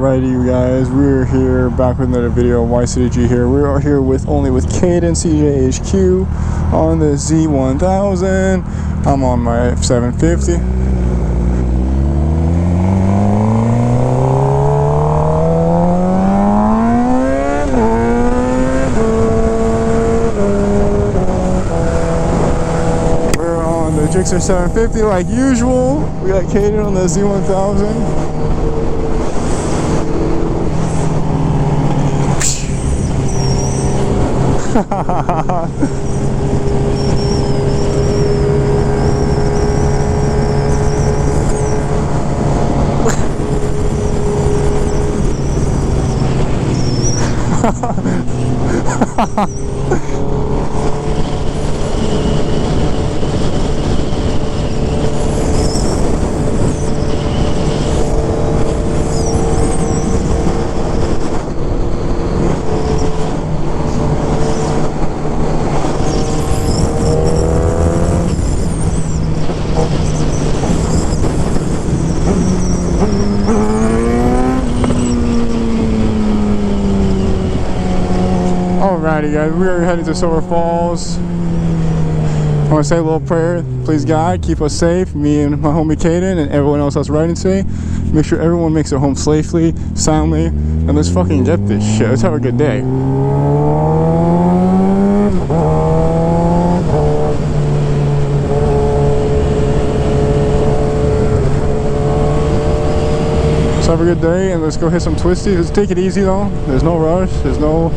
Alrighty, you guys, we're here back with another video. YCDG here. We are here with Caden CJHQ on the Z1000. I'm on my 750. We're on the GSXR 750 like usual. We got Caden on the Z1000. Alrighty guys, we are heading to Silver Falls. I want to say a little prayer. Please God, keep us safe, me and my homie Caden and everyone else that's riding today. Make sure everyone makes it home safely, soundly, and let's fucking get this shit. Let's have a good day. Let's have a good day and let's go hit some twisties. Let's take it easy though. There's no rush. There's no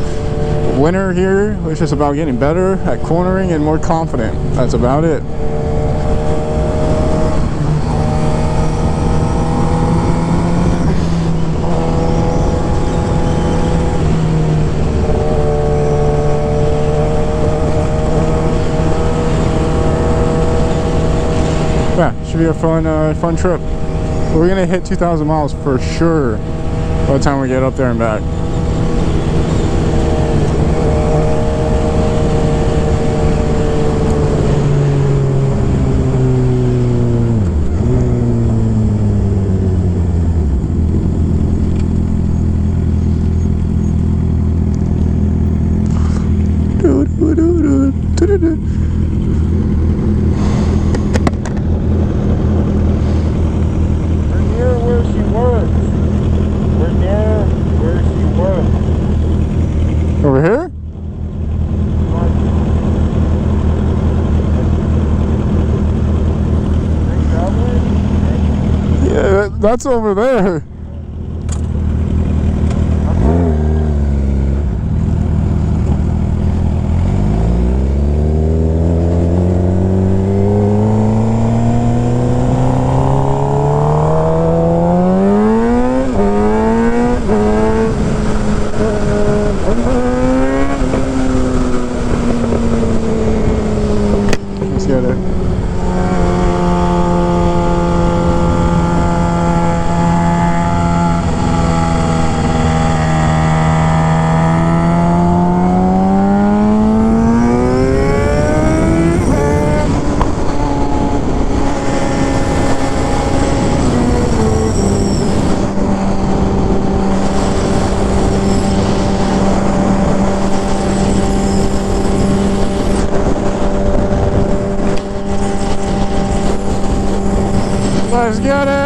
winner here. It's just about getting better at cornering and more confident. That's about it. Yeah, should be a fun trip. We're gonna hit 2,000 miles for sure by the time we get up there and back. Over here? Yeah, that's over there. Let's get it!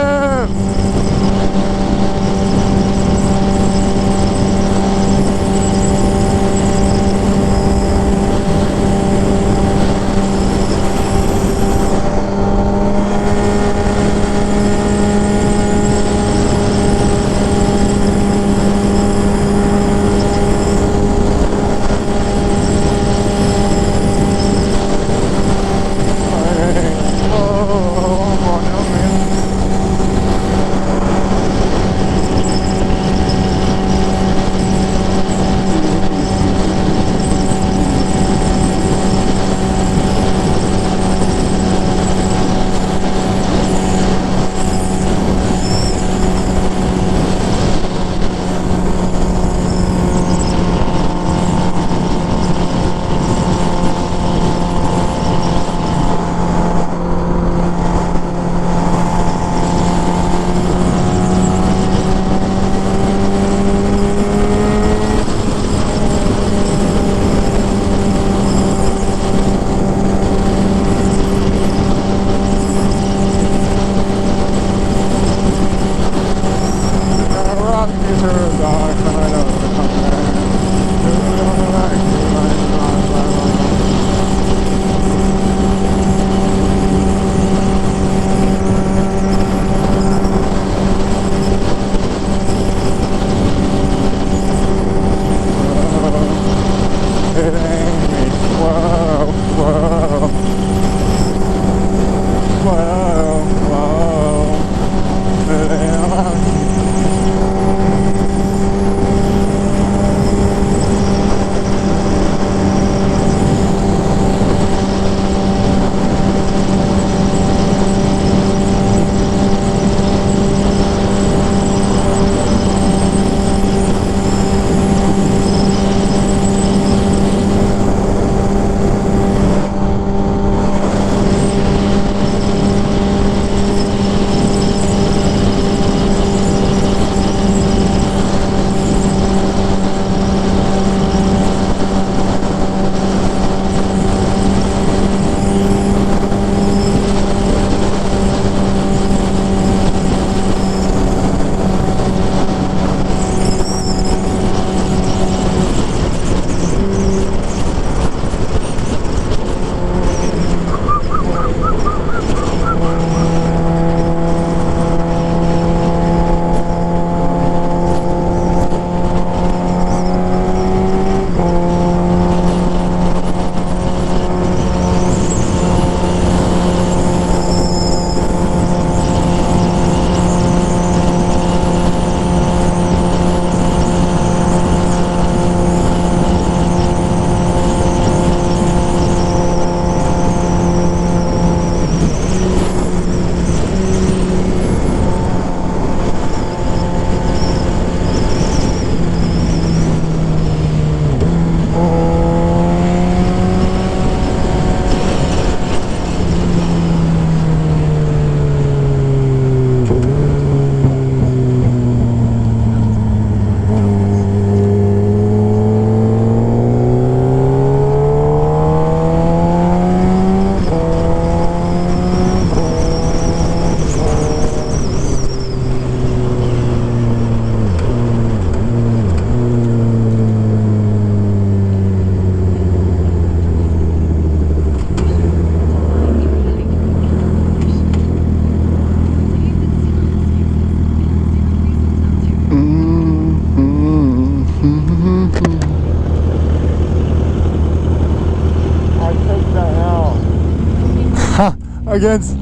against.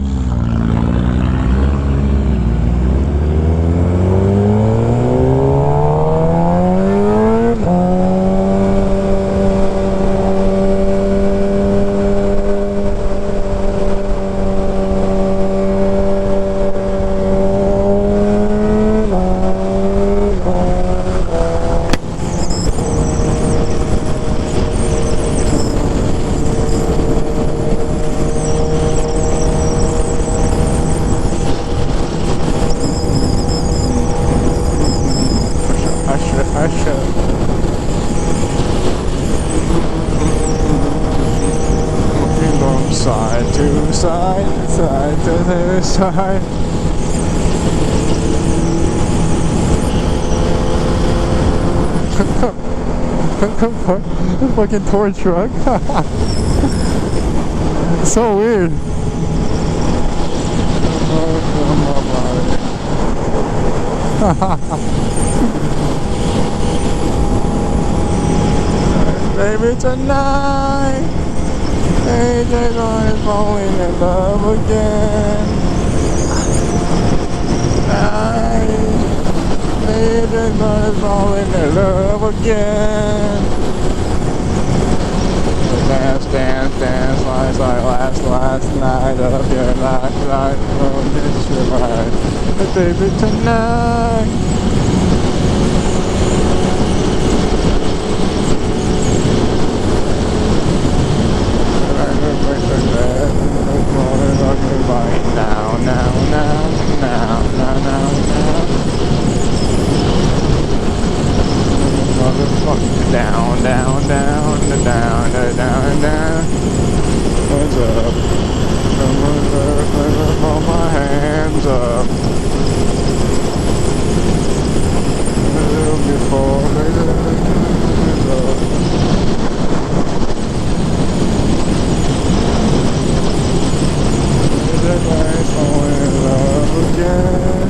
Side to side, side to the side. Fucking tour truck. So weird. Baby, tonight AJ's on falling in love again. AJ's on falling in love again. Dance, dance, dance, like last night of your life, oh, this your life. But baby, tonight. Down, down, down, down, down, down, down. Hands up. Hold my hands up. Before hands up. The lights fall in love again.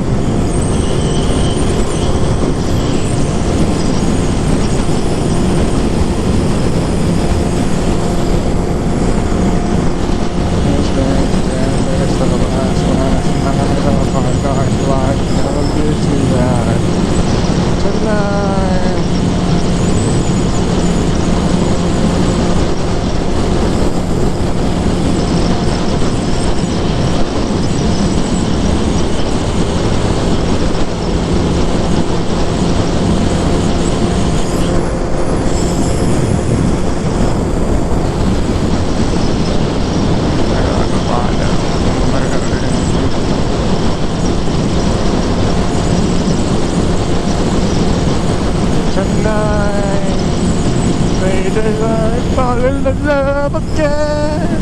Fall in love again.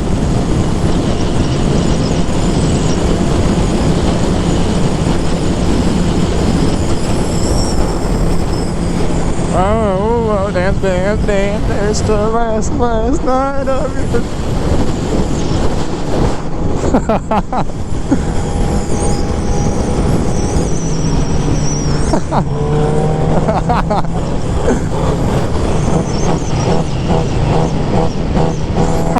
Oh, dance, dance, dance. There's the last night of it.